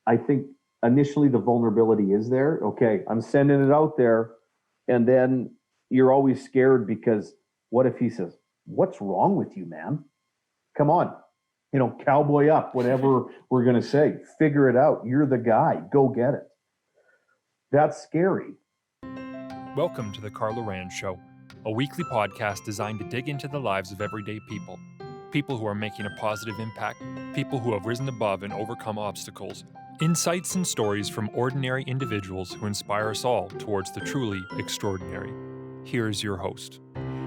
I think initially the vulnerability is there. Okay, I'm sending it out there. And then you're always scared because what if he says, "What's wrong with you, man? Come on, cowboy up, whatever we're going to say. Figure it out. You're the guy. Go get it." That's scary. Welcome to the Carla Rand Show, a weekly podcast designed to dig into the lives of everyday people. People who are making a positive impact, people who have risen above and overcome obstacles. Insights and stories from ordinary individuals who inspire us all towards the truly extraordinary. Here's your host.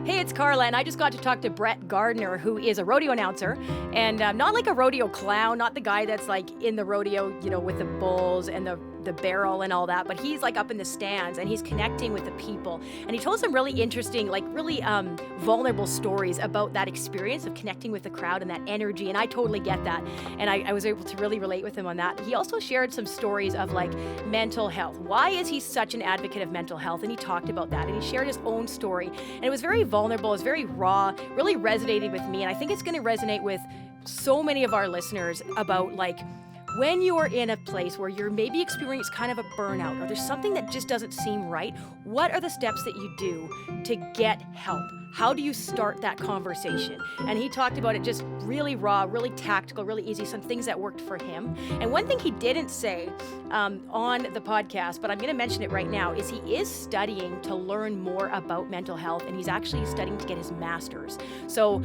Hey, it's Carla, and I just got to talk to Brett Gardiner, who is a rodeo announcer, and not like a rodeo clown, not the guy that's like in the rodeo, with the bulls and the barrel and all that, but he's like up in the stands and he's connecting with the people. And he told some really interesting, like really vulnerable stories about that experience of connecting with the crowd and that energy. And I totally get that. And I was able to really relate with him on that. He also shared some stories of like mental health. Why is he such an advocate of mental health? And he talked about that and he shared his own story. And it was very vulnerable, it was very raw, really resonated with me. And I think it's going to resonate with so many of our listeners about like, when you are in a place where you're maybe experiencing kind of a burnout or there's something that just doesn't seem right, what are the steps that you do to get help? How do you start that conversation? And he talked about it just really raw, really tactical, really easy, some things that worked for him. And one thing he didn't say on the podcast, but I'm going to mention it right now, is he is studying to learn more about mental health, and he's actually studying to get his master's. So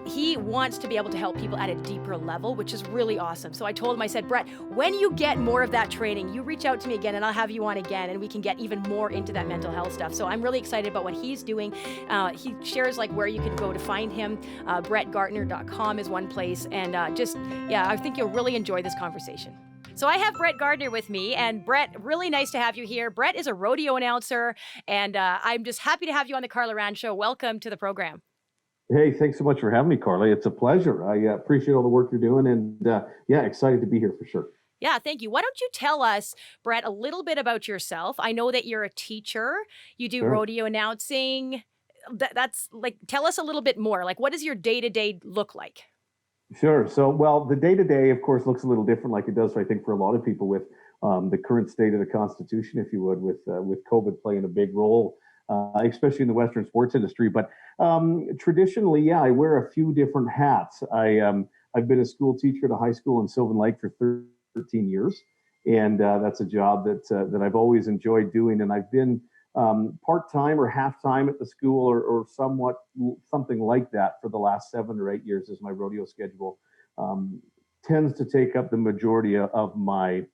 he wants to be able to help people at a deeper level, which is really awesome. So I told him, I said, Brett, when you get more of that training, you reach out to me again and I'll have you on again and we can get even more into that mental health stuff. So I'm really excited about what he's doing. He shares like where you can go to find him. BrettGardiner.com is one place. And I think you'll really enjoy this conversation. So I have Brett Gardiner with me, and Brett, really nice to have you here. Brett is a rodeo announcer, and I'm just happy to have you on the Carla Rand Show. Welcome to the program. Hey, thanks so much for having me, Carla. It's a pleasure. I appreciate all the work you're doing, and excited to be here for sure. Yeah, thank you. Why don't you tell us, Brett, a little bit about yourself? I know that you're a teacher. You do Sure. rodeo announcing. That's like, tell us a little bit more. Like, what does your day-to-day look like? Sure. So, well, the day-to-day, of course, looks a little different like it does, I think, for a lot of people with the current state of the Constitution, if you would, with COVID playing a big role, especially in the Western sports industry. But traditionally, I wear a few different hats. I've been a school teacher at a high school in Sylvan Lake for 13 years, and that's a job that I've always enjoyed doing. And I've been part-time or half-time at the school or something like that for the last 7 or 8 years as my rodeo schedule tends to take up the majority of my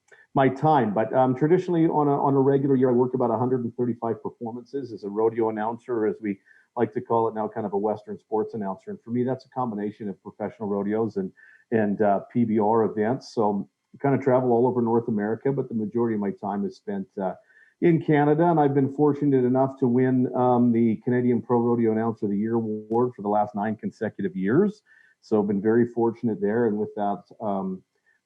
time. But traditionally on a regular year, I work about 135 performances as a rodeo announcer, or as we like to call it now, kind of a Western sports announcer. And for me, that's a combination of professional rodeos and PBR events. So I kind of travel all over North America, but the majority of my time is spent in Canada, and I've been fortunate enough to win the Canadian Pro Rodeo Announcer of the Year award for the last 9 consecutive years. So I've been very fortunate there, and with that,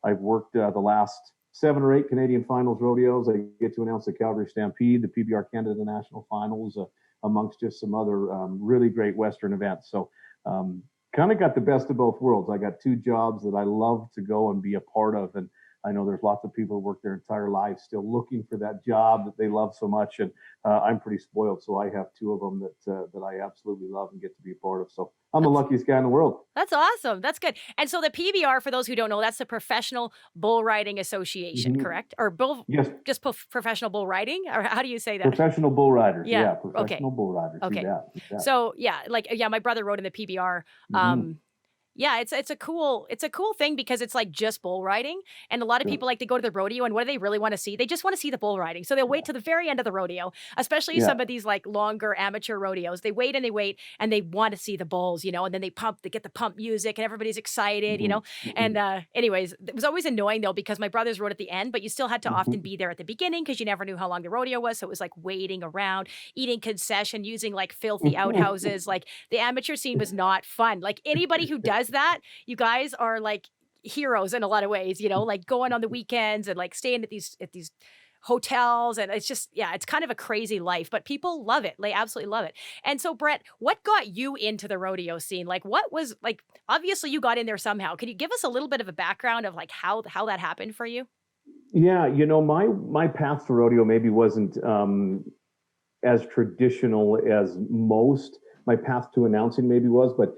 I've worked the last 7 or 8 Canadian Finals rodeos. I get to announce the Calgary Stampede, the PBR Canada National Finals, amongst just some other really great Western events. So kind of got the best of both worlds. I got 2 jobs that I love to go and be a part of, and I know there's lots of people who work their entire lives still looking for that job that they love so much, and I'm pretty spoiled. So I have 2 of them that I absolutely love and get to be a part of. So I'm the luckiest guy in the world. That's awesome. That's good. And so the PBR, for those who don't know, that's the Professional Bull Riding Association, Mhm. correct? Or Yes, professional bull riding? Or how do you say that? professional bull riders. Yeah, Yeah, okay. professional bull riders. Okay. You bet. So my brother rode in the PBR. Mhm. Yeah, it's a cool thing because it's like just bull riding, and a lot of Sure. people like to go to the rodeo, and what do they really want to see? They just want to see the bull riding. So they'll wait to the very end of the rodeo, especially Yeah. some of these like longer amateur rodeos. They wait and they want to see the bulls, and then they get the pump music and everybody's excited, Mhm. And Mhm. anyways, it was always annoying though because my brothers rode at the end, but you still had to often Mhm. be there at the beginning because you never knew how long the rodeo was. So it was like waiting around, eating concession, using like filthy outhouses. Like the amateur scene was not fun. Like anybody who does that, you guys are like heroes in a lot of ways, like going on the weekends and like staying at these hotels. And it's just, yeah, it's kind of a crazy life, but people love it. They absolutely love it. And so, Brett, what got you into the rodeo scene? Like, what was like, obviously you got in there somehow. Can you give us a little bit of a background of like how that happened for you? Yeah, my path to rodeo maybe wasn't as traditional as most. My path to announcing maybe was, but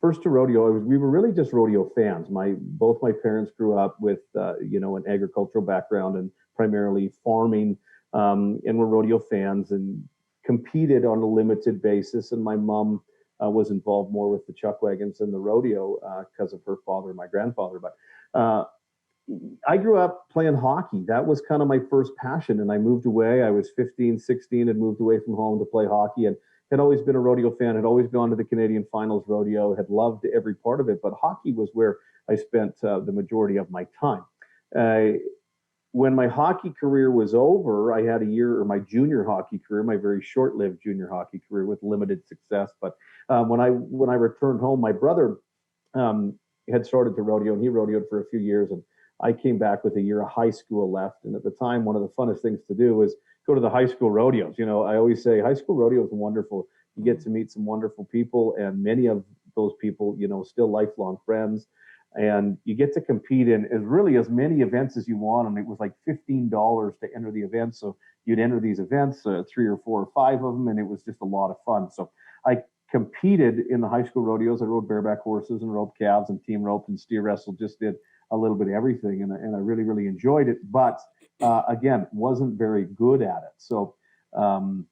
first to rodeo, we were really just rodeo fans. Both my parents grew up with an agricultural background and primarily farming, and were rodeo fans and competed on a limited basis. And my mom was involved more with the chuck wagons and the rodeo because of her father, my grandfather. But I grew up playing hockey. That was kind of my first passion. And I moved away. I was 15, 16, and moved away from home to play hockey, and had always been a rodeo fan, had always gone to the Canadian Finals rodeo, had loved every part of it. But hockey was where I spent the majority of my time. Uh, when my hockey career was over, I had a year, or my junior hockey career, my very short-lived junior hockey career with limited success. But when I returned home, my brother um, had started to rodeo, and he rodeoed for a few years. And I came back with a year of high school left. And at the time, one of the funnest things to do was go to the high school rodeos. I always say high school rodeo is wonderful. You get to meet some wonderful people, and many of those people, still lifelong friends. And you get to compete in as many events as you want. And it was like $15 to enter the event. So you'd enter these events, three or four or five of them, and it was just a lot of fun. So I competed in the high school rodeos. I rode bareback horses and roped calves and team roped and steer wrestled, just did a little bit of everything. And I really, really enjoyed it. But again, wasn't very good at it. So um,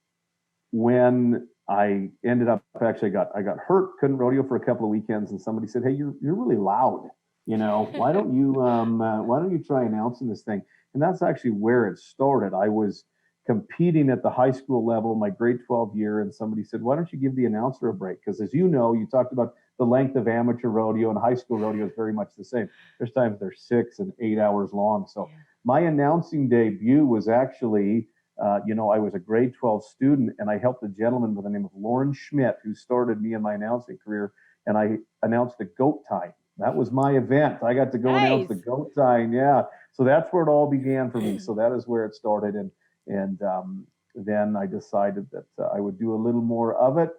when I ended up actually I got hurt, couldn't rodeo for a couple of weekends, and somebody said, "Hey, you're really loud. Why don't you try announcing this thing?" And that's actually where it started. I was competing at the high school level, my grade 12 year, and somebody said, "Why don't you give the announcer a break?" Because as you know, you talked about the length of amateur rodeo, and high school rodeo is very much the same. There's times they're 6 and 8 hours long. So Yeah. my announcing debut was actually I was a grade 12 student, and I helped a gentleman by the name of Lauren Schmidt, who started me in my announcing career, and I announced the goat tying. That was my event. I got to go announce the Nice. goat tying. Yeah, so that's where it all began for me. So that is where it started, and then I decided that I would do a little more of it.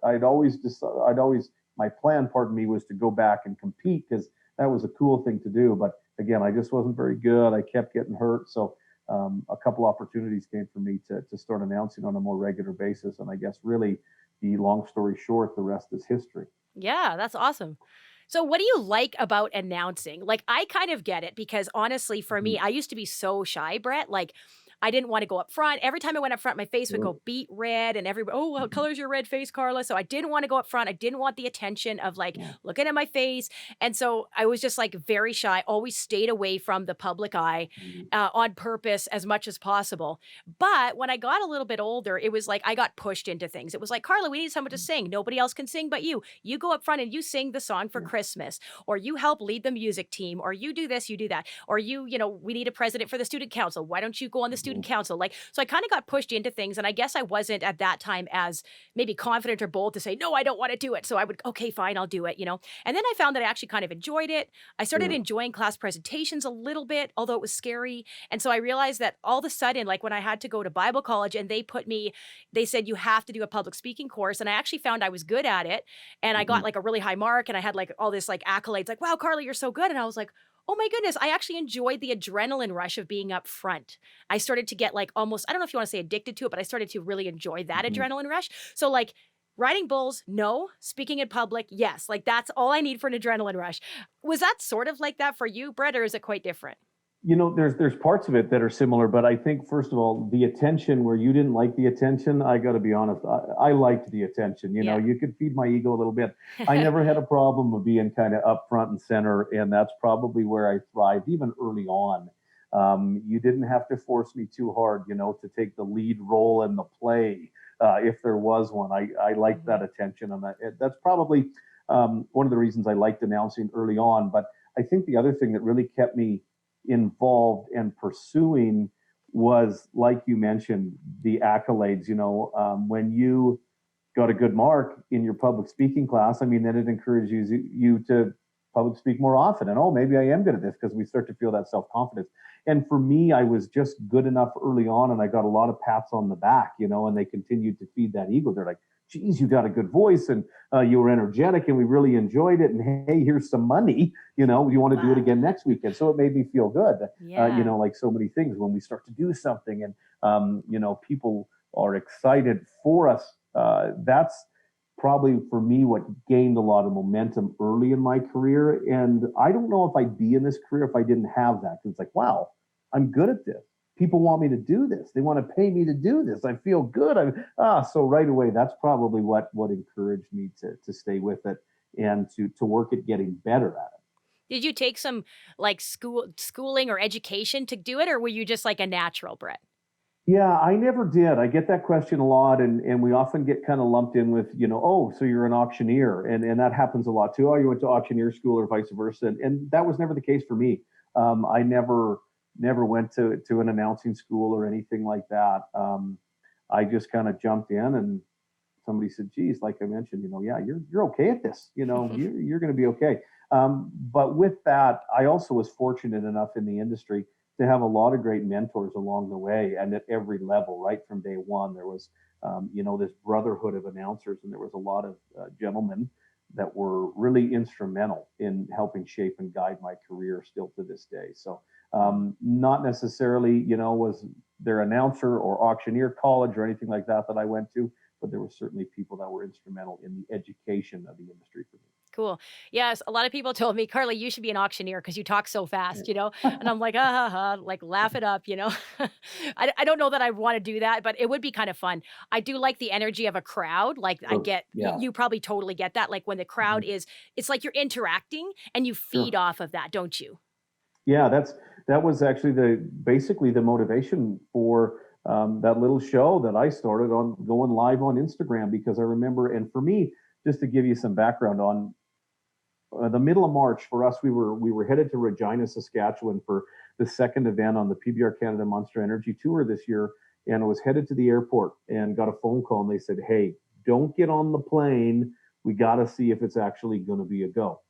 My plan, pardon me, was to go back and compete because that was a cool thing to do. But again, I just wasn't very good. I kept getting hurt, so a couple opportunities came for me to start announcing on a more regular basis. And I guess really, the long story short, the rest is history. Yeah, that's awesome. So what do you like about announcing? Like, I kind of get it because honestly, for me, Mhm. I used to be so shy, Brett. Like, I didn't want to go up front. Every time I went up front, my face would Sure. go beet red, and everybody, oh, what Mhm. color's your red face, Carla? So I didn't want to go up front. I didn't want the attention of like Yeah. looking at my face. And so I was just like very shy, always stayed away from the public eye Mhm. on purpose as much as possible. But when I got a little bit older, it was like I got pushed into things. It was like, Carla, we need someone to sing. Nobody else can sing but you. You go up front and you sing the song for Yeah. Christmas, or you help lead the music team, or you do this, you do that, or we need a president for the student council. Why don't you go on the Mhm. student council? Like, so I kind of got pushed into things. And I guess I wasn't at that time as maybe confident or bold to say, no, I don't want to do it. So I would, okay, fine, I'll do it. And then I found that I actually kind of enjoyed it. I started Yeah. enjoying class presentations a little bit, although it was scary. And so I realized that all of a sudden, like when I had to go to Bible college and they said, you have to do a public speaking course. And I actually found I was good at it. And I got Mhm. like a really high mark and I had like all this like accolades, like, wow, Carly, you're so good. And I was like, oh my goodness, I actually enjoyed the adrenaline rush of being up front. I started to get like almost, I don't know if you want to say addicted to it, but I started to really enjoy that Mhm. adrenaline rush. So like riding bulls, no. Speaking in public, yes. Like that's all I need for an adrenaline rush. Was that sort of like that for you, Brett, or is it quite different? There's parts of it that are similar, but I think first of all, the attention where you didn't like the attention, I got to be honest, I liked the attention. Yeah. You could feed my ego a little bit. I never had a problem with being kind of up front and center, and that's probably where I thrived even early on. You didn't have to force me too hard, to take the lead role in the play, if there was one. I liked Mhm. that attention, and that's probably one of the reasons I liked announcing early on. But I think the other thing that really kept me involved and pursuing was, like you mentioned, the accolades. When you got a good mark in your public speaking class, I mean, then it encourages you to public speak more often. And oh, maybe I am good at this, because we start to feel that self confidence. And for me, I was just good enough early on, and I got a lot of pats on the back, and they continued to feed that ego. They're like, geez, you got a good voice, and you were energetic, and we really enjoyed it. And hey, here's some money. You want to do it Wow. again next weekend. So it made me feel good. Yeah. Like so many things when we start to do something, and people are excited for us. That's probably for me what gained a lot of momentum early in my career. And I don't know if I'd be in this career if I didn't have that. 'Cause it's like, wow, I'm good at this. People want me to do this. They want to pay me to do this. I feel good. So right away, that's probably what encouraged me to stay with it and to work at getting better at it. Did you take some like schooling or education to do it, or were you just like a natural, Brett? Yeah, I never did. I get that question a lot, and we often get kind of lumped in with, oh, so you're an auctioneer, and that happens a lot too. Oh, you went to auctioneer school or vice versa, and that was never the case for me. I never went to an announcing school or anything like that. I just kind of jumped in, and somebody said, "Geez, like I mentioned, yeah, you're okay at this. You're going to be okay." But with that, I also was fortunate enough in the industry to have a lot of great mentors along the way, and at every level. Right from day one, there was, this brotherhood of announcers, and there was a lot of gentlemen that were really instrumental in helping shape and guide my career still to this day. So, not necessarily, was their announcer or auctioneer college or anything like that I went to, but there were certainly people that were instrumental in the education of the industry for me. Cool. Yes, a lot of people told me, "Carla, you should be an auctioneer because you talk so fast," and I'm like, "Ah, ha, ha," like laugh it up. I don't know that I want to do that, but it would be kind of fun. I do like the energy of a crowd. Like I Sure. get, Yeah. you probably totally get that. Like when the crowd Mhm. is, it's like you're interacting and you feed Sure. off of that, don't you? Yeah, that was actually basically the motivation for that little show that I started on going live on Instagram, because I remember, and for me, just to give you some background on the middle of March for us, we were headed to Regina, Saskatchewan for the second event on the PBR Canada Monster Energy Tour this year, and I was headed to the airport and got a phone call, and they said, "Hey, don't get on the plane. We got to see if it's actually going to be a go."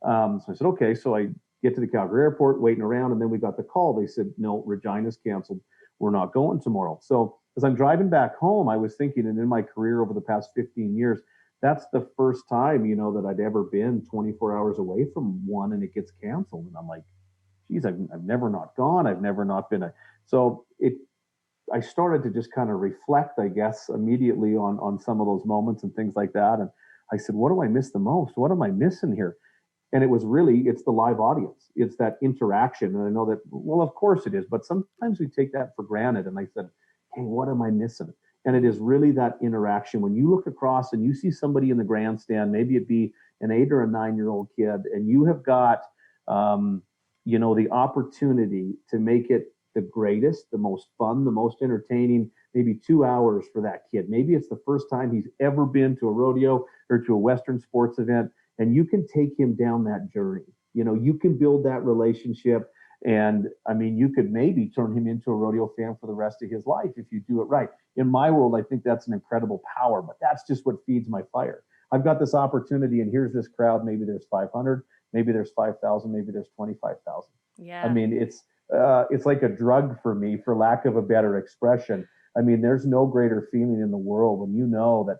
So I said, "Okay." So I get to the Calgary airport, waiting around, and then we got the call. They said, "No, Regina's canceled. We're not going tomorrow." So as I'm driving back home, I was thinking, and in my career over the past 15 years, that's the first time, that I'd ever been 24 hours away from one and it gets canceled. And I'm like, geez, I've never not gone. I've never not been so I started to just kind of reflect, I guess, immediately on some of those moments and things like that. And I said, what do I miss the most? What am I missing here? And it's the live audience. It's that interaction. And I know that, well, of course it is, but sometimes we take that for granted. And I said, hey, what am I missing? And it is really that interaction. When you look across and you see somebody in the grandstand, maybe it be an 8 or a 9-year-old kid, and you have got, the opportunity to make it the greatest, the most fun, the most entertaining, maybe 2 hours for that kid. Maybe it's the first time he's ever been to a rodeo or to a Western sports event, and you can take him down that journey. You can build that relationship. And I mean, you could maybe turn him into a rodeo fan for the rest of his life if you do it right. In my world, I think that's an incredible power, but that's just what feeds my fire. I've got this opportunity, and here's this crowd. Maybe there's 500, maybe there's 5,000, maybe there's 25,000. I Yeah. mean, it's like a drug for me, for lack of a better expression. I mean, there's no greater feeling in the world when you know that,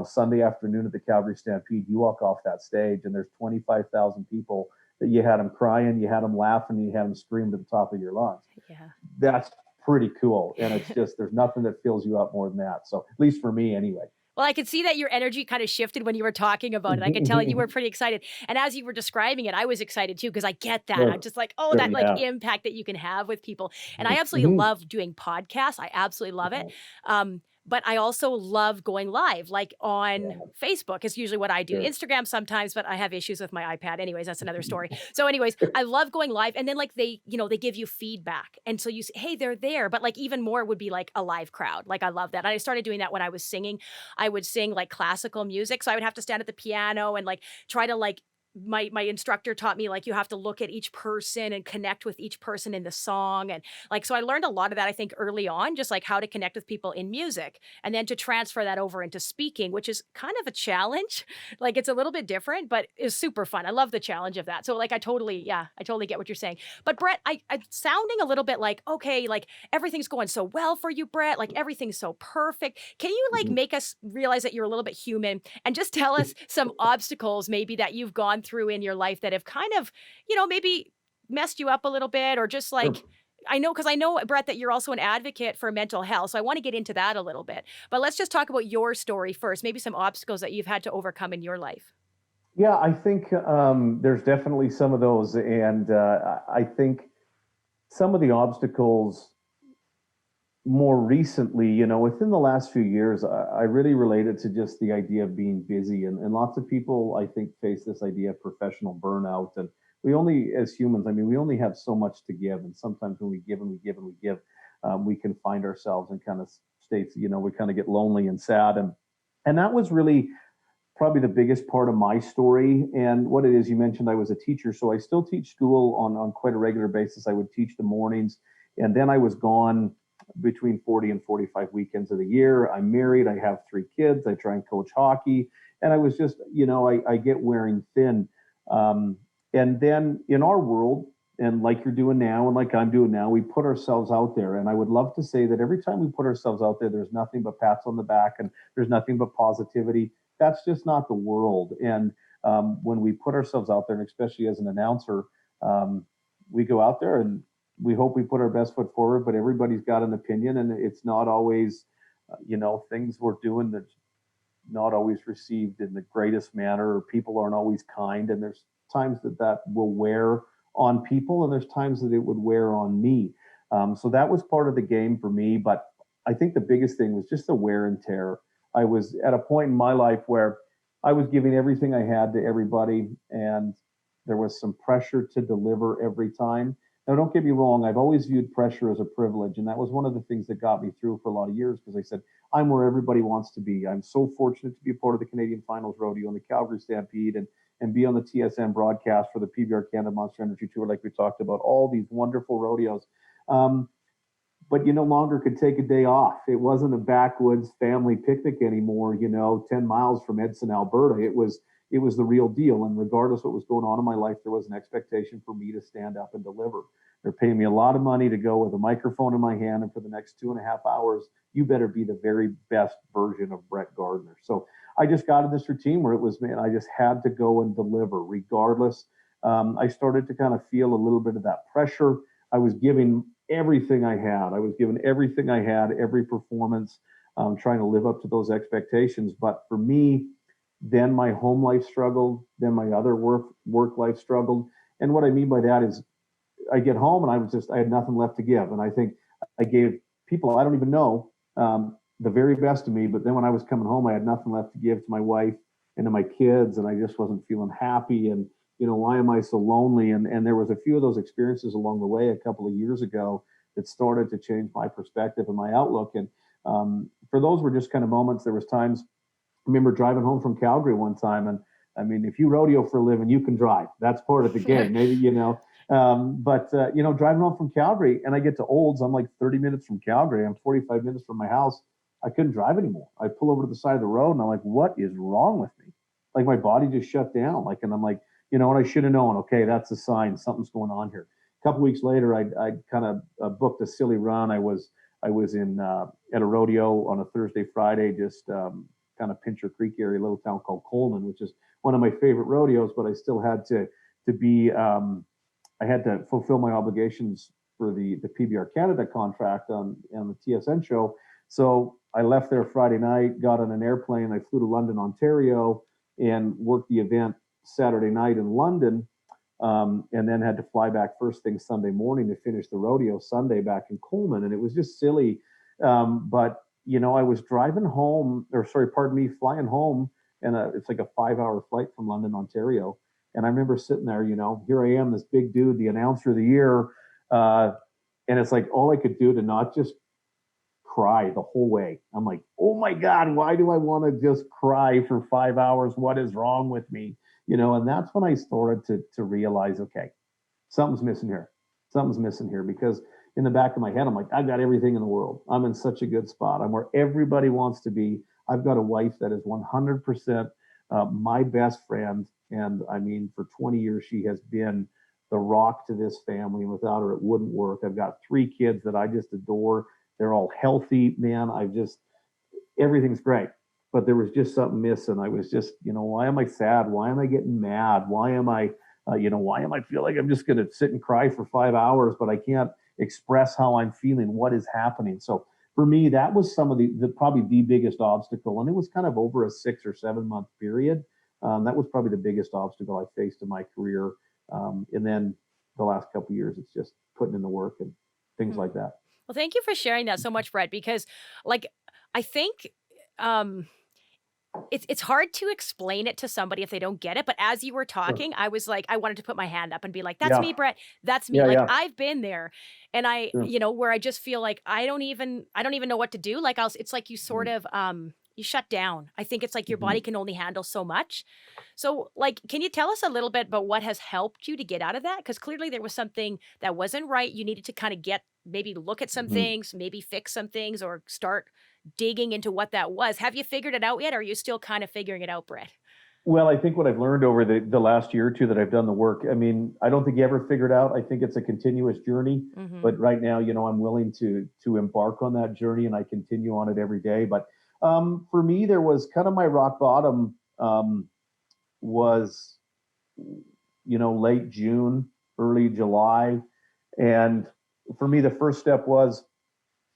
Sunday afternoon at the Calgary Stampede, you walk off that stage and there's 25,000 people that you had them crying, you had them laughing, you had them scream to the top of your lungs. Yeah. That's pretty cool. And it's just, there's nothing that fills you up more than that. So, at least for me anyway. Well, I could see that your energy kind of shifted when you were talking about it. I could tell you were pretty excited. And as you were describing it, I was excited too, because I get that. I'm Sure. just like, oh, Sure. that like Yeah. impact that you can have with people. And I absolutely Mhm. love doing podcasts. I absolutely love it. Yeah. But I also love going live, like on Yeah. Facebook is usually what I do. Sure. Instagram sometimes, but I have issues with my iPad. Anyways, that's another story. So, anyways, I love going live. And then like they give you feedback. And so you say, hey, they're there. But like even more would be like a live crowd. Like I love that. I started doing that when I was singing. I would sing like classical music. So I would have to stand at the piano and like try to like my instructor taught me, like, you have to look at each person and connect with each person in the song, and, like, so I learned a lot of that, I think, early on, just, like, how to connect with people in music, and then to transfer that over into speaking, which is kind of a challenge. Like, it's a little bit different, but is super fun. I love the challenge of that. So, like, I totally get what you're saying. But Brett, I'm sounding a little bit like, okay, like, everything's going so well for you, Brett, like, everything's so perfect. Can you, like, Mhm. make us realize that you're a little bit human and just tell us some obstacles maybe that you've gone through in your life that have kind of, maybe messed you up a little bit, or just Sure. like, because I know, Brett, that you're also an advocate for mental health. So I want to get into that a little bit. But let's just talk about your story first, maybe some obstacles that you've had to overcome in your life. Yeah, I think there's definitely some of those, and I think some of the obstacles more recently, within the last few years, I really related to just the idea of being busy. And lots of people, I think, face this idea of professional burnout. And we only, as humans, I mean, we only have so much to give. And sometimes when we give and we give and we give, we can find ourselves in kind of states, we kind of get lonely and sad. And that was really probably the biggest part of my story. And what it is, you mentioned I was a teacher. So I still teach school on quite a regular basis. I would teach the mornings, and then I was gone between 40 and 45 weekends of the year. I'm married. I have 3 kids. I try and coach hockey. And I was just, I get wearing thin. Um, and then in our world, and like you're doing now, and like I'm doing now, we put ourselves out there. And I would love to say that every time we put ourselves out there, there's nothing but pats on the back and there's nothing but positivity. That's just not the world. And when we put ourselves out there, and especially as an announcer, um, we go out there and we hope we put our best foot forward, but everybody's got an opinion, and it's not always, things we're doing that's not always received in the greatest manner, or people aren't always kind. And there's times that will wear on people, and there's times that it would wear on me. So that was part of the game for me. But I think the biggest thing was just the wear and tear. I was at a point in my life where I was giving everything I had to everybody, and there was some pressure to deliver every time. Now, don't get me wrong, I've always viewed pressure as a privilege. And that was one of the things that got me through for a lot of years, because I said, I'm where everybody wants to be. I'm so fortunate to be a part of the Canadian Finals Rodeo and the Calgary Stampede, and be on the TSN broadcast for the PBR Canada Monster Energy Tour, like we talked about, all these wonderful rodeos. Um, but you no longer could take a day off. It wasn't a backwoods family picnic anymore, 10 miles from Edson, Alberta. It was the real deal. And regardless what was going on in my life, there was an expectation for me to stand up and deliver. They're paying me a lot of money to go with a microphone in my hand, and for the next 2.5 hours, you better be the very best version of Brett Gardiner. So I just got in this routine where it was, man, I just had to go and deliver regardless. I started to kind of feel a little bit of that pressure. I was giving everything I had. I was giving everything I had, every performance, trying to live up to those expectations. But for me, then my home life struggled. Then my other work life struggled. And what I mean by that is, I get home and I had nothing left to give. And I think I gave people I don't even know the very best of me. But then when I was coming home, I had nothing left to give to my wife and to my kids, and I just wasn't feeling happy. And why am I so lonely? And there was a few of those experiences along the way a couple of years ago that started to change my perspective and my outlook. And for those were just kind of moments. There was times, I remember driving home from Calgary one time, and I mean, if you rodeo for a living, you can drive. That's part of the game. Maybe but driving home from Calgary, and I get to Olds. I'm like 30 minutes from Calgary. I'm 45 minutes from my house. I couldn't drive anymore. I pull over to the side of the road, and I'm like, what is wrong with me? Like, my body just shut down. Like, and I'm like, what, I should have known. Okay, that's a sign something's going on here. A couple weeks later, I kind of booked a silly run. I was in at a rodeo on a Thursday, Friday, just kind of Pincher Creek area, a little town called Coleman, which is one of my favorite rodeos. But I still had to be I had to fulfill my obligations for the PBR Canada contract on the TSN show. So I left there Friday night, got on an airplane. I flew to London, Ontario, and worked the event Saturday night in London, and then had to fly back first thing Sunday morning to finish the rodeo Sunday back in Coleman. And it was just silly. But I was driving home, or sorry, pardon me, flying home, and it's like a 5-hour flight from London, Ontario. And I remember sitting there, here I am, this big dude, the announcer of the year. And it's like all I could do to not just cry the whole way. I'm like, oh my God, why do I want to just cry for 5 hours? What is wrong with me? And that's when I started to realize, okay, something's missing here. Something's missing here, because in the back of my head, I'm like, I've got everything in the world. I'm in such a good spot. I'm where everybody wants to be. I've got a wife that is 100% my best friend. And I mean, for 20 years, she has been the rock to this family. And without her, it wouldn't work. I've got 3 kids that I just adore. They're all healthy, man. Everything's great. But there was just something missing. I was just, why am I sad? Why am I getting mad? Why am I feel like I'm just going to sit and cry for 5 hours, but I can't express how I'm feeling, what is happening. So for me, that was some of the probably the biggest obstacle. And it was kind of over a 6 or 7 month period. That was probably the biggest obstacle I faced in my career. And then the last couple of years, it's just putting in the work and things like that. Well, thank you for sharing that so much, Brett, because like I think um it's hard to explain it to somebody if they don't get it. But as you were Sure. talking, I was like, I wanted to put my hand up and be like, that's Yeah. me, Brett. That's me. Yeah. Like Yeah. I've been there. And Sure. where I just feel like I don't even know what to do. Like it's like you sort of you shut down. I think it's like your Mm-hmm. body can only handle so much. So like, can you tell us a little bit about what has helped you to get out of that? Because clearly there was something that wasn't right. You needed to kind of maybe look at some Mm-hmm. things, maybe fix some things, or start digging into what that was. Have you figured it out yet? Or are you still kind of figuring it out, Brett? Well, I think what I've learned over the last year or two that I've done the work, I mean, I don't think you ever figured out. I think it's a continuous journey. Mm-hmm. But right now, I'm willing to embark on that journey, and I continue on it every day. But for me, there was kind of my rock bottom was, late June, early July. And for me, the first step was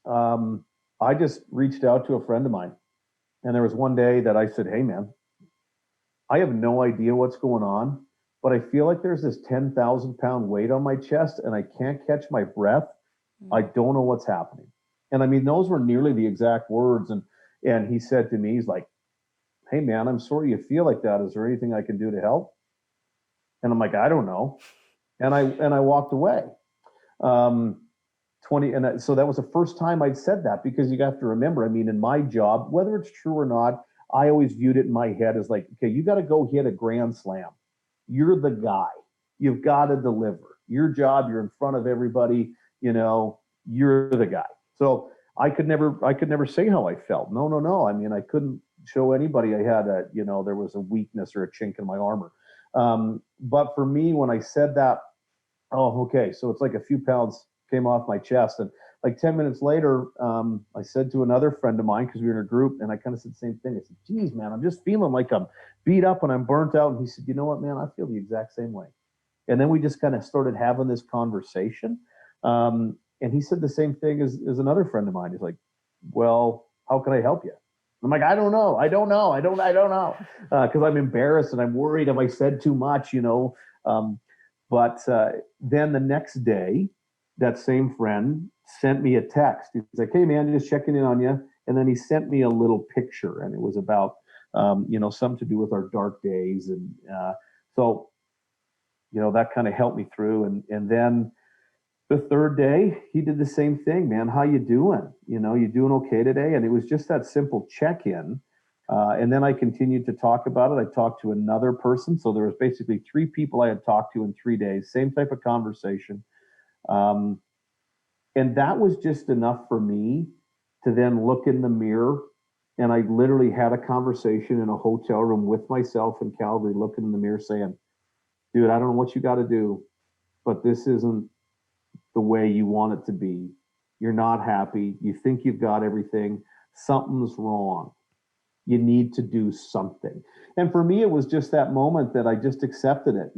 I just reached out to a friend of mine. And there was one day that I said, hey, man, I have no idea what's going on, but I feel like there's this 10,000-pound weight on my chest and I can't catch my breath. I don't know what's happening. And I mean, those were nearly the exact words. And he said to me, he's like, hey, man, I'm sorry you feel like that. Is there anything I can do to help? And I'm like, I don't know. And I walked away. Um, 20 so that was the first time I'd said that, because you have to remember, I mean, in my job, whether it's true or not, I always viewed it in my head as like, okay, you got to go hit a grand slam. You're the guy. You've got to deliver. Your job, you're in front of everybody, you're the guy. So I could never say how I felt. No, no, no. I mean, I couldn't show anybody I had there was a weakness or a chink in my armor. But for me, when I said that, oh, okay, so it's like a few pounds came off my chest. And like 10 minutes later, I said to another friend of mine, because we were in a group, and I kind of said the same thing. I said, geez, man, I'm just feeling like I'm beat up and I'm burnt out. And he said, you know what, man, I feel the exact same way. And then we just kind of started having this conversation. And he said the same thing as another friend of mine. He's like, well, how can I help you? I'm like, I don't know. I don't know. Because I'm embarrassed and I'm worried if I said too much, But then the next day, that same friend sent me a text. He's like, hey, man, just checking in on you. And then he sent me a little picture, and it was about, something to do with our dark days. And so, that kind of helped me through. And then the third day, he did the same thing, man. How you doing? You doing okay today? And it was just that simple check-in. And then I continued to talk about it. I talked to another person. So there was basically 3 people I had talked to in 3 days, same type of conversation. And that was just enough for me to then look in the mirror. And I literally had a conversation in a hotel room with myself in Calgary, looking in the mirror saying, dude, I don't know what you got to do, but this isn't the way you want it to be. You're not happy. You think you've got everything. Something's wrong. You need to do something. And for me, it was just that moment that I just accepted it.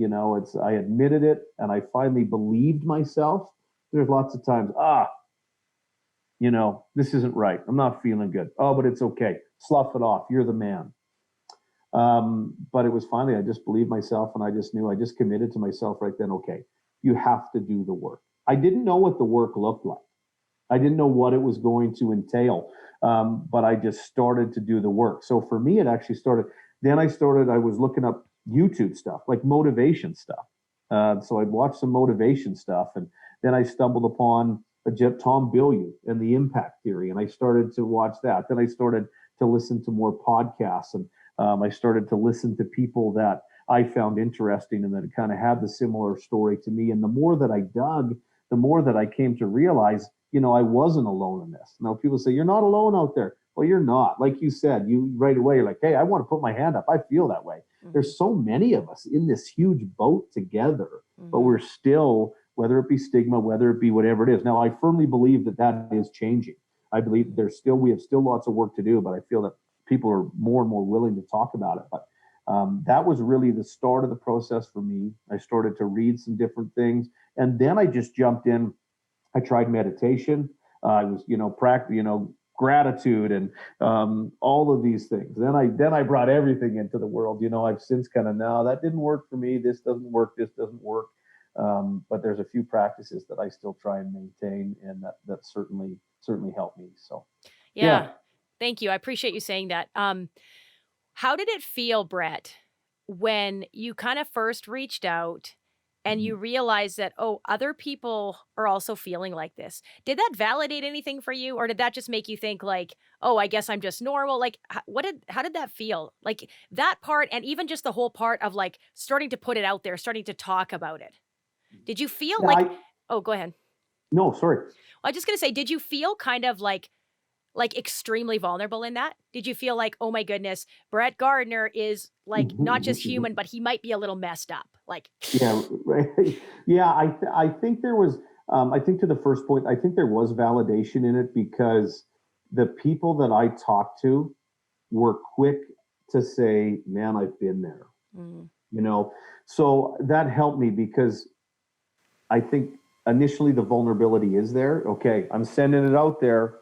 I admitted it, and I finally believed myself. There's lots of times, this isn't right. I'm not feeling good. Oh, but it's okay. Slough it off. You're the man. But it was finally, I just believed myself, and I just knew, I just committed to myself right then. Okay, you have to do the work. I didn't know what the work looked like. I didn't know what it was going to entail, but I just started to do the work. So for me, it actually started. Then I was looking up YouTube stuff, like motivation stuff. So I'd watch some motivation stuff, and then I stumbled upon Tom Bilyeu and the impact theory, and I started to watch that. Then I started to listen to more podcasts, and I started to listen to people that I found interesting and that it kind of had the similar story to me. And the more that I dug, the more that I came to realize, I wasn't alone in this. Now people say, you're not alone out there. Well, you're not. Like you said, you right away, you're like, hey, I want to put my hand up. I feel that way. Mm-hmm. There's so many of us in this huge boat together, but Mm-hmm. we're still, whether it be stigma, whether it be whatever it is. Now, I firmly believe that is changing. I believe we have still lots of work to do, but I feel that people are more and more willing to talk about it. But that was really the start of the process for me. I started to read some different things, and then I just jumped in. I tried meditation. I was, gratitude and all of these things. Then I brought everything into the world. I've since kind of, no, that didn't work for me. This doesn't work. This doesn't work. But there's a few practices that I still try and maintain, and that certainly helped me. So, Yeah. yeah. Thank you. I appreciate you saying that. How did it feel, Brett, when you kind of first reached out and you realized that, oh, other people are also feeling like this? Did that validate anything for you? Or did that just make you think like, oh, I guess I'm just normal? Like, how did that feel? Like that part, and even just the whole part of like starting to put it out there, starting to talk about it. Did you feel Yeah, like, oh, go ahead. no, sorry. I was just going to say, did you feel kind of like extremely vulnerable in that? Did you feel like, oh my goodness, Brett Gardiner is like not just human, but he might be a little messed up? Like, Yeah, right. Yeah, I think there was, I think to the first point, I think there was validation in it because the people that I talked to were quick to say, man, I've been there, mm, you know? So that helped me because I think initially the vulnerability is there. Okay, I'm sending it out there.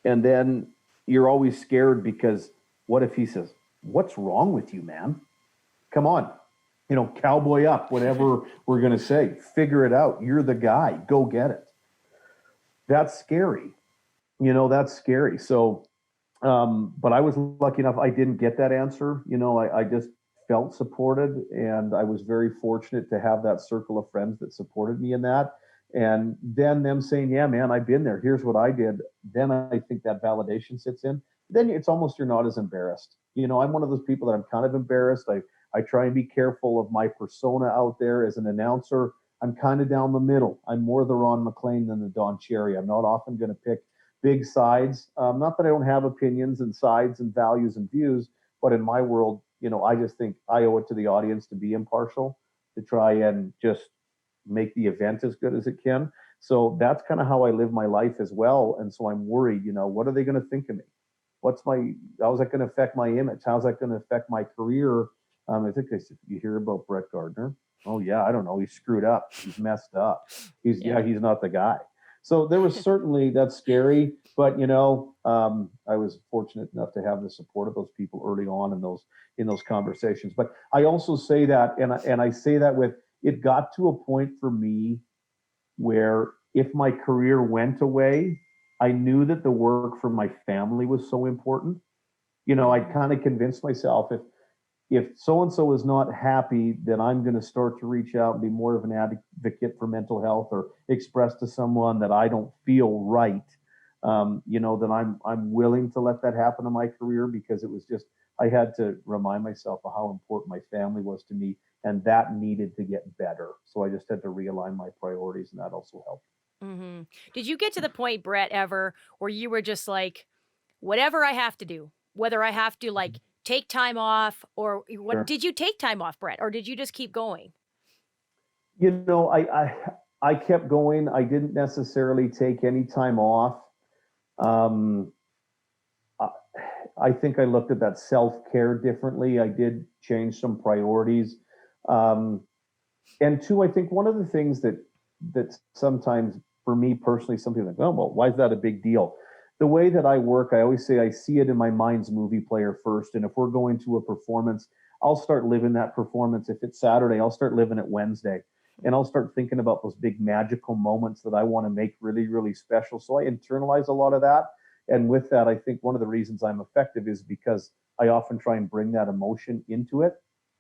And then you're always scared because what if he says, what's wrong with you, man? Come on, cowboy up, whatever we're going to say, figure it out. You're the guy, go get it. That's scary. That's scary. So, but I was lucky enough, I didn't get that answer. I just felt supported, and I was very fortunate to have that circle of friends that supported me in that. And then them saying, yeah, man, I've been there. Here's what I did. Then I think that validation sits in. Then it's almost, you're not as embarrassed. I'm one of those people that I'm kind of embarrassed. I try and be careful of my persona out there as an announcer. I'm kind of down the middle. I'm more the Ron McLean than the Don Cherry. I'm not often going to pick big sides. Not that I don't have opinions and sides and values and views, but in my world, I just think I owe it to the audience to be impartial, to try and just make the event as good as it can. So that's kind of how I live my life as well. And so I'm worried, what are they going to think of me? How's that going to affect my image? How's that going to affect my career? I think you hear about Brett Gardiner. Oh yeah, I don't know. He's screwed up. He's messed up. He's not the guy. So there was certainly, that's scary, but I was fortunate enough to have the support of those people early on in those conversations. But I also say that, and I say that with, it got to a point for me where if my career went away, I knew that the work for my family was so important. I kind of convinced myself if so and so is not happy, then I'm going to start to reach out and be more of an advocate for mental health, or express to someone that I don't feel right. Then I'm willing to let that happen in my career, because it was just, I had to remind myself of how important my family was to me, and that needed to get better. So I just had to realign my priorities, and that also helped. mm-hmm. Did you get to the point, Brett, ever where you were just like, whatever I have to do, whether I have to like take time off, or what? Sure. Did you take time off, Brett, or did you just keep going? I kept going. I didn't necessarily take any time off. Um, I, I think I looked at that self-care differently. I did change some priorities. Um, and two, I think one of the things that sometimes for me personally, some people think, oh, well, why is that a big deal? The way that I work, I always say I see it in my mind's movie player first. And if we're going to a performance, I'll start living that performance. If it's Saturday, I'll start living it Wednesday. And I'll start thinking about those big magical moments that I want to make really, really special. So I internalize a lot of that. And with that, I think one of the reasons I'm effective is because I often try and bring that emotion into it.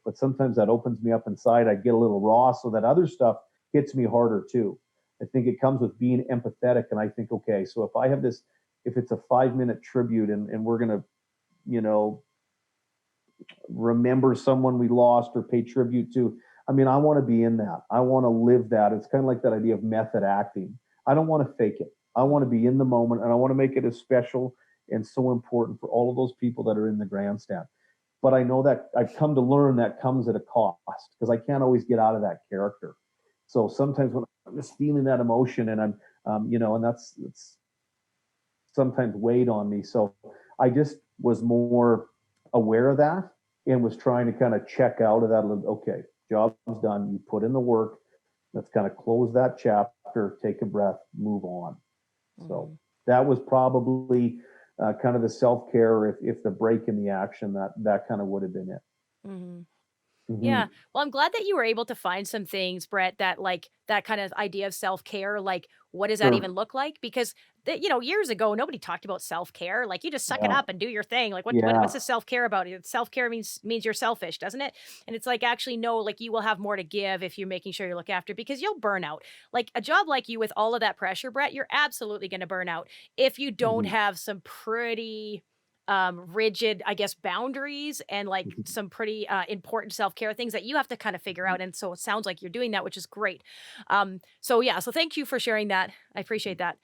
But sometimes that opens me up inside. I get a little raw, so that other stuff hits me harder too. I think it comes with being empathetic. And I think, okay, so if I have this, if it's a 5-minute tribute, and we're going to, you know, remember someone we lost or pay tribute to. I mean, I want to be in that. I want to live that. It's kind of like that idea of method acting. I don't want to fake it. I want to be in the moment, and I want to make it as special and so important for all of those people that are in the grandstand. But I know that I've come to learn that comes at a cost, because I can't always get out of that character. So sometimes when I'm just feeling that emotion, and I'm, and that's sometimes weighed on me. So I just was more aware of that and was trying to kind of check out of that a little. Okay, job's done. You put in the work. Let's kind of close that chapter, take a breath, move on. So that was probably kind of the self-care, if the break in the action, that kind of would have been it. Mm-hmm. Mm-hmm. Yeah. Well, I'm glad that you were able to find some things, Brett, that like that kind of idea of self-care, like what does that even Sure. look like? Because years ago, nobody talked about self-care. Like you just suck it Yeah. up and do your thing. Like what's Yeah. the self-care about it? Self-care means you're selfish, doesn't it? And it's like actually no, like you will have more to give if you're making sure you look after, because you'll burn out. Like a job like you with all of that pressure, Brett, you're absolutely going to burn out if you don't Mm-hmm. have some pretty rigid, I guess, boundaries and like Mm-hmm. some pretty important self-care things that you have to kind of figure out. And so it sounds like you're doing that, which is great. So yeah, so thank you for sharing that. I appreciate that.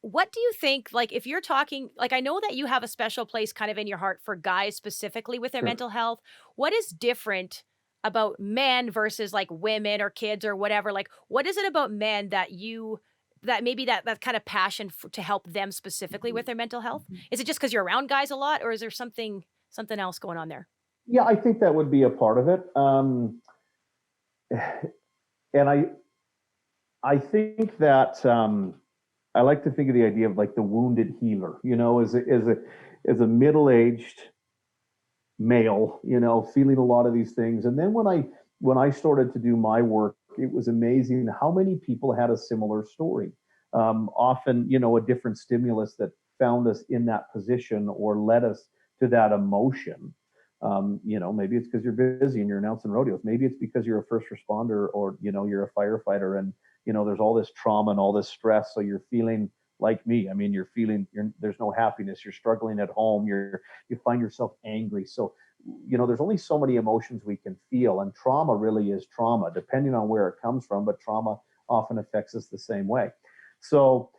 What do you think, like, if you're talking, like, I know that you have a special place kind of in your heart for guys specifically with their Sure. mental health. What is different about men versus like women or kids or whatever? Like, what is it about men that that maybe that kind of passion to help them specifically with their mental health? Mm-hmm. Is it just because you're around guys a lot, or is there something else going on there? Yeah, I think that would be a part of it. And I think that I like to think of the idea of like the wounded healer, as a middle-aged male, feeling a lot of these things. And then when I started to do my work, it was amazing how many people had a similar story. Often, a different stimulus that found us in that position or led us to that emotion. Maybe it's because you're busy and you're announcing rodeos. Maybe it's because you're a first responder, or you're a firefighter, and there's all this trauma and all this stress. So you're feeling like me. I mean, there's no happiness. You're struggling at home. You find yourself angry. So there's only so many emotions we can feel, and trauma really is trauma, depending on where it comes from. But trauma often affects us the same way. So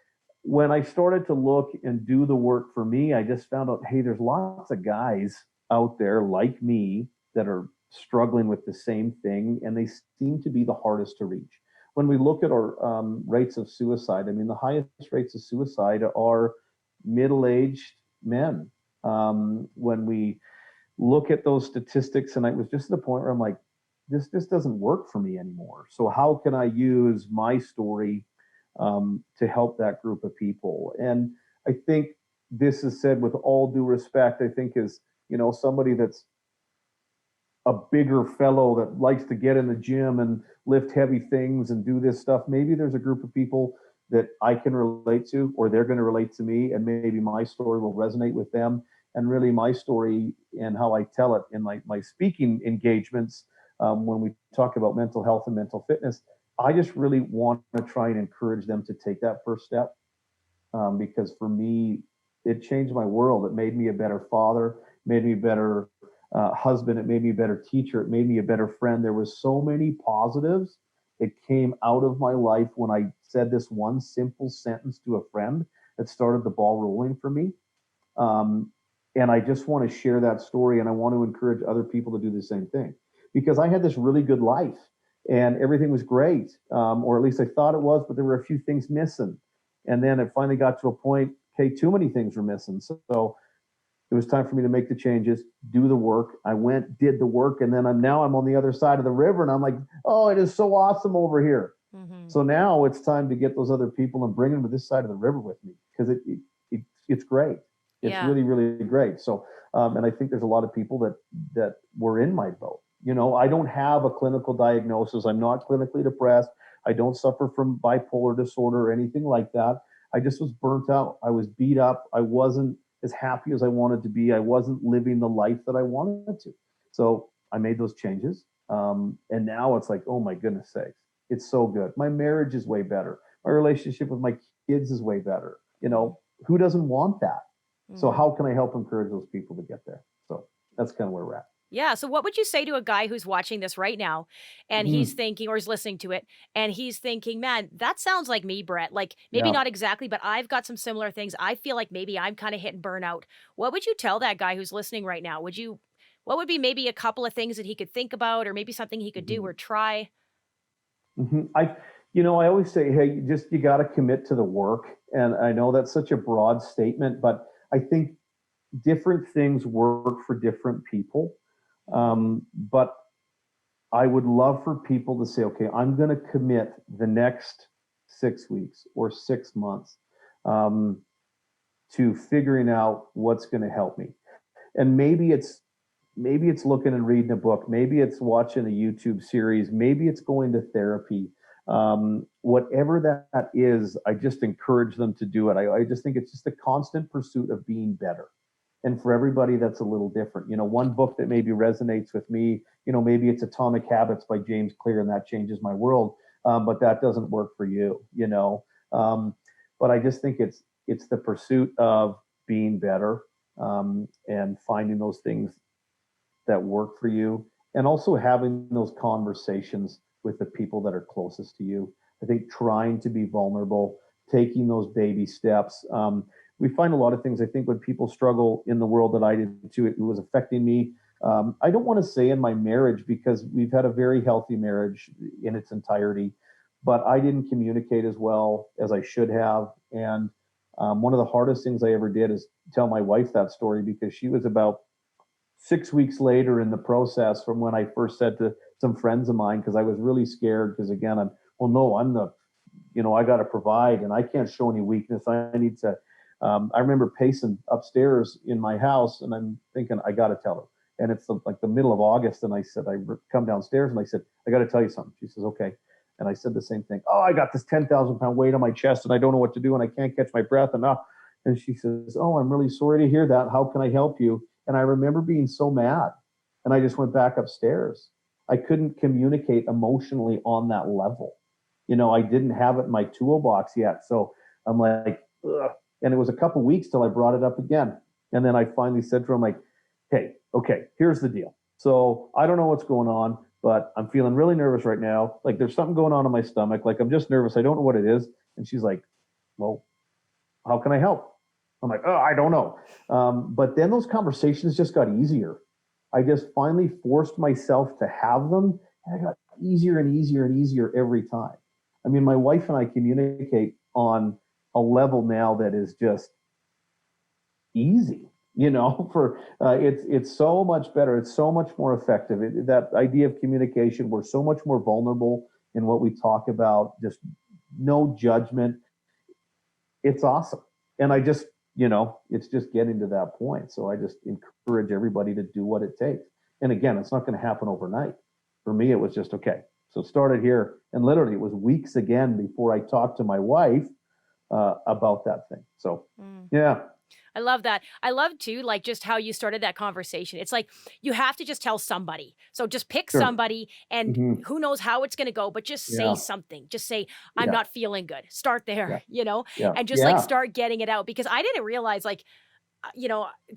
when I started to look and do the work for me, I just found out, hey, there's lots of guys out there like me that are struggling with the same thing, and they seem to be the hardest to reach. When we look at our rates of suicide, I mean, the highest rates of suicide are middle-aged men. When we look at those statistics, and I was just at the point where I'm like, this doesn't work for me anymore. So how can I use my story to help that group of people? And I think this is said with all due respect. I think is somebody that's a bigger fellow that likes to get in the gym and lift heavy things and do this stuff. Maybe there's a group of people that I can relate to, or they're going to relate to me, and maybe my story will resonate with them. And really, my story and how I tell it in my speaking engagements, when we talk about mental health and mental fitness, I just really want to try and encourage them to take that first step, because for me, it changed my world. It made me a better father, made me a better husband. It made me a better teacher. It made me a better friend. There was so many positives that came out of my life when I said this one simple sentence to a friend that started the ball rolling for me. Um, and I just want to share that story, and I want to encourage other people to do the same thing, because I had this really good life and everything was great, or at least I thought it was, but there were a few things missing. And then it finally got to a point, okay, too many things were missing. So it was time for me to make the changes, do the work. I went, did the work, and then I'm on the other side of the river, and I'm like, oh, it is so awesome over here. Mm-hmm. So now it's time to get those other people and bring them to this side of the river with me, because it's great. It's Yeah. really, really great. So, and I think there's a lot of people that were in my boat. I don't have a clinical diagnosis. I'm not clinically depressed. I don't suffer from bipolar disorder or anything like that. I just was burnt out. I was beat up. I wasn't as happy as I wanted to be. I wasn't living the life that I wanted to. So I made those changes. And now it's like, oh my goodness sakes, it's so good. My marriage is way better. My relationship with my kids is way better. Who doesn't want that? So Mm-hmm. how can I help encourage those people to get there? So That's kind of where we're at. Yeah. So what would you say to a guy who's watching this right now and he's Mhm. thinking or is listening to it and he's thinking, man, that sounds like me, Brett. Like maybe Yeah. not exactly, but I've got some similar things. I feel like maybe I'm kind of hitting burnout. What would you tell that guy who's listening right now? What would be maybe a couple of things that he could think about or maybe something he could do Mhm. or try? I always say, hey, you got to commit to the work. And I know that's such a broad statement, but I think different things work for different people. But I would love for people to say, okay, I'm going to commit the next 6 weeks or 6 months um, to figuring out what's going to help me. And maybe it's looking and reading a book, maybe it's watching a YouTube series, maybe it's going to therapy. Whatever that is, I just encourage them to do it. I just think it's just a constant pursuit of being better. And for everybody, that's a little different. One book that maybe resonates with me, maybe it's Atomic Habits by James Clear, and that changes my world. But that doesn't work for you. But I just think it's the pursuit of being better, and finding those things that work for you, and also having those conversations with the people that are closest to you. I think trying to be vulnerable, taking those baby steps. We find a lot of things. I think when people struggle in the world that I did too, it was affecting me. I don't want to say in my marriage, because we've had a very healthy marriage in its entirety, but I didn't communicate as well as I should have. And one of the hardest things I ever did is tell my wife that story, because she was about 6 weeks later in the process from when I first said to some friends of mine, because I was really scared. Because again, I got to provide and I can't show any weakness. I need to. I remember pacing upstairs in my house, and I'm thinking, I got to tell her. And it's like the middle of August, and I said, I come downstairs and I said, I got to tell you something. She says, okay. And I said the same thing. Oh, I got this 10,000-pound weight on my chest, and I don't know what to do, and I can't catch my breath. And she says, oh, I'm really sorry to hear that. How can I help you? And I remember being so mad. And I just went back upstairs. I couldn't communicate emotionally on that level. I didn't have it in my toolbox yet. So I'm like, ugh. And it was a couple weeks till I brought it up again. And then I finally said to her, I'm like, hey, okay, here's the deal. So I don't know what's going on, but I'm feeling really nervous right now. Like there's something going on in my stomach. Like I'm just nervous. I don't know what it is. And she's like, well, how can I help? I'm like, oh, I don't know. But then those conversations just got easier. I just finally forced myself to have them, and I got easier and easier and easier every time. I mean, my wife and I communicate on a level now that is just easy. For it's so much better. It's so much more effective. That idea of communication, we're so much more vulnerable in what we talk about. Just no judgment. It's awesome. And it's just getting to that point. So I just encourage everybody to do what it takes. And again, it's not going to happen overnight. For me, it was just, okay, so started here. And literally, it was weeks again before I talked to my wife about that thing. So, yeah. I love that. I love too, like just how you started that conversation. It's like you have to just tell somebody. So just pick Sure. somebody and Hmm. who knows how it's going to go, but just say Yeah. something. Just say, I'm Yeah. not feeling good. Start Yeah. there, Yeah. and just like Yeah. start getting it out because I didn't realize like,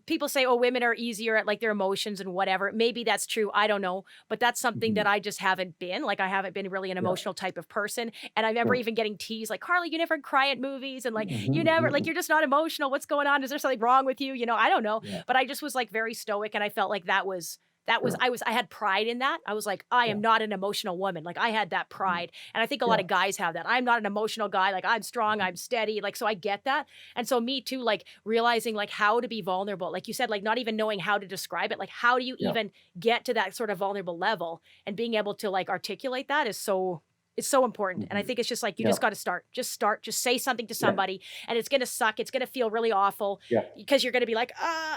people say, oh, women are easier at like their emotions and whatever. Maybe that's true. I don't know. But that's something Hmm. that I just haven't been. Like, I haven't been really an Yeah. emotional type of person. And I remember Sure. even getting teased, like, Carla, you never cry at movies. And like, you never, like, Hmm. you're just not emotional. What's going on? Is there something wrong with you? I don't know. Yeah. But I just was like very stoic. And I felt like Sure. I had pride in that. I was like, I Yeah. am not an emotional woman. Like I had that Mhm. pride. And I think a lot Yeah. of guys have that. I'm not an emotional guy. Like I'm strong, I'm steady. Like, so I get that. And so me too, like realizing like how to be vulnerable. Like you said, like not even knowing how to describe it. Like how do you Yeah. even get to that sort of vulnerable level and being able to like articulate that is so it's so important. And I Hmm. think it's just like you Yeah. just got to start. Just start. Just say something to Yeah. somebody and it's going to suck. It's going to feel really awful Yeah. because you're going to be like,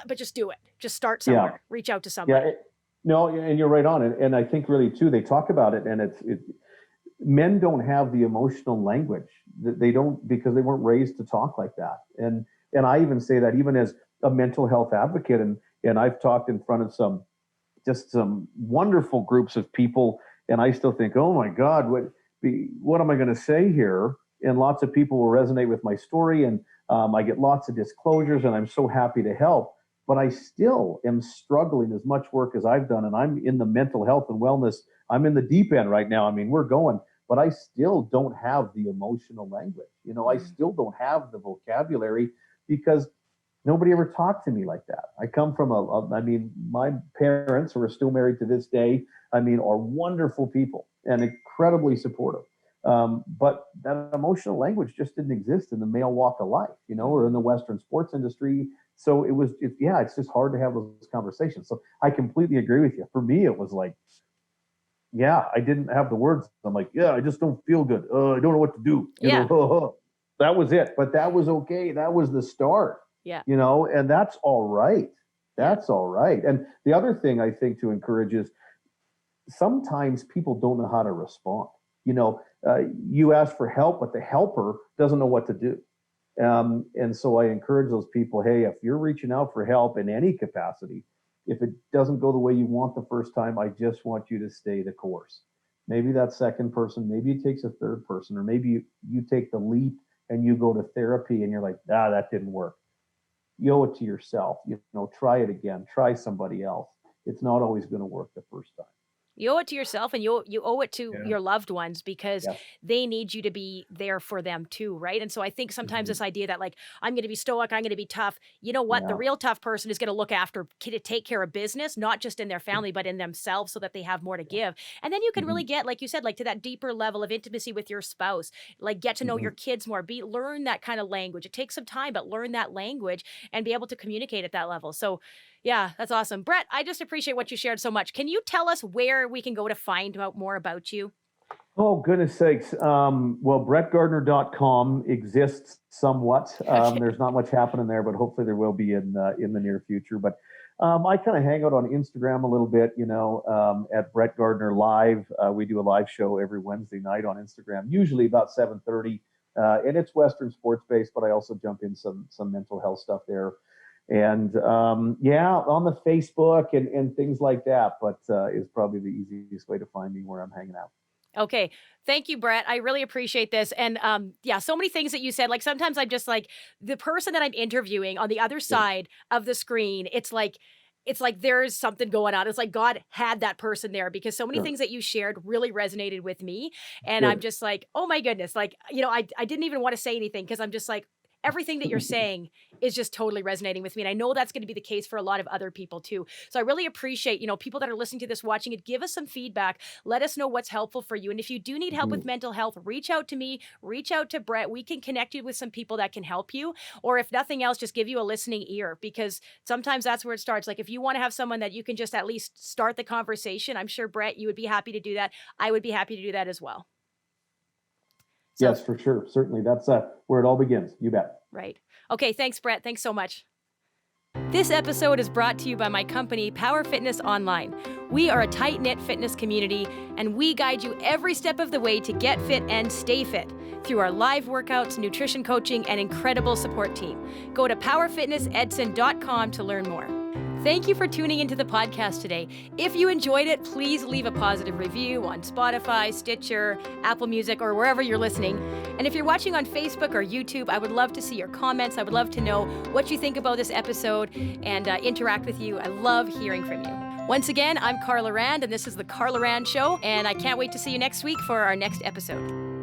but just do it. Just start Yeah. somewhere. Reach out to Yeah. somebody. No, and you're right on it. And I think really too, they talk about it, and men don't have the emotional language. They don't, because they weren't raised to talk like that. And I even say that even as a mental health advocate, and I've talked in front of some wonderful groups of people, and I still think, oh my God, what am I going to say here? And lots of people will resonate with my story, and I get lots of disclosures, and I'm so happy to help. but I still am struggling as much work as I've done. And I'm in the mental health and wellness. I'm in the deep end right now. I mean, we're going, but I still don't have the emotional language. I still don't have the vocabulary because nobody ever talked to me like that. I come from I mean, my parents, who are still married to this day, I mean, are wonderful people and incredibly supportive. But that emotional language just didn't exist in the male walk of life, or in the Western sports industry. So it's just hard to have those conversations. So I completely agree with you. For me, it was like, I didn't have the words. I'm like, I just don't feel good. I don't know what to do. That was it. But that was okay. That was the start. Yeah. And that's all right. That's all right. And the other thing I think to encourage is sometimes people don't know how to respond. You ask for help, but the helper doesn't know what to do. And so I encourage those people, hey, if you're reaching out for help in any capacity, if it doesn't go the way you want the first time, I just want you to stay the course. Maybe that second person, maybe it takes a third person, or maybe you take the leap and you go to therapy and you're like, that didn't work. You owe it to yourself. Try it again. Try somebody else. It's not always going to work the first time. You owe it to yourself, and you owe it to your loved ones, because they need you to be there for them too, right? And so I think sometimes this idea that, like, I'm going to be stoic, I'm going to be tough. You know what? The real tough person is going to look after, to take care of business, not just in their family, but in themselves, so that they have more to give. And then you can really get, like you said, like, to that deeper level of intimacy with your spouse, like get to know your kids more, learn that kind of language. It takes some time, but learn that language and be able to communicate at that level. So yeah, that's awesome. Brett, I just appreciate what you shared so much. Can you tell us where we can go to find out more about you? Oh, goodness sakes. Well, brettgardiner.com exists somewhat. There's not much happening there, but hopefully there will be in the near future. But I kind of hang out on Instagram a little bit, at Brett Gardiner Live. We do a live show every Wednesday night on Instagram, usually about 7:30. And it's Western sports based, but I also jump in some mental health stuff there. And on the Facebook and things like that, but is probably the easiest way to find me where I'm hanging out. Okay. Thank you, Brett. I really appreciate this. And so many things that you said. Like, sometimes I'm just like, the person that I'm interviewing on the other side of the screen, it's like there's something going on. It's like God had that person there, because so many things that you shared really resonated with me. And I'm just like, oh my goodness. Like, I didn't even want to say anything, because I'm just like, everything that you're saying is just totally resonating with me. And I know that's going to be the case for a lot of other people too. So I really appreciate, people that are listening to this, watching it, give us some feedback. Let us know what's helpful for you. And if you do need help with mental health, reach out to me, reach out to Brett. We can connect you with some people that can help you. Or if nothing else, just give you a listening ear, because sometimes that's where it starts. Like, if you want to have someone that you can just at least start the conversation, I'm sure, Brett, you would be happy to do that. I would be happy to do that as well. So, yes, for sure. Certainly. That's where it all begins. You bet. Right. Okay. Thanks, Brett. Thanks so much. This episode is brought to you by my company, Power Fitness Online. We are a tight-knit fitness community, and we guide you every step of the way to get fit and stay fit through our live workouts, nutrition coaching, and incredible support team. Go to powerfitnessedson.com to learn more. Thank you for tuning into the podcast today. If you enjoyed it, please leave a positive review on Spotify, Stitcher, Apple Music, or wherever you're listening. And if you're watching on Facebook or YouTube, I would love to see your comments. I would love to know what you think about this episode and interact with you. I love hearing from you. Once again, I'm Carla Rand, and this is The Carla Rand Show, and I can't wait to see you next week for our next episode.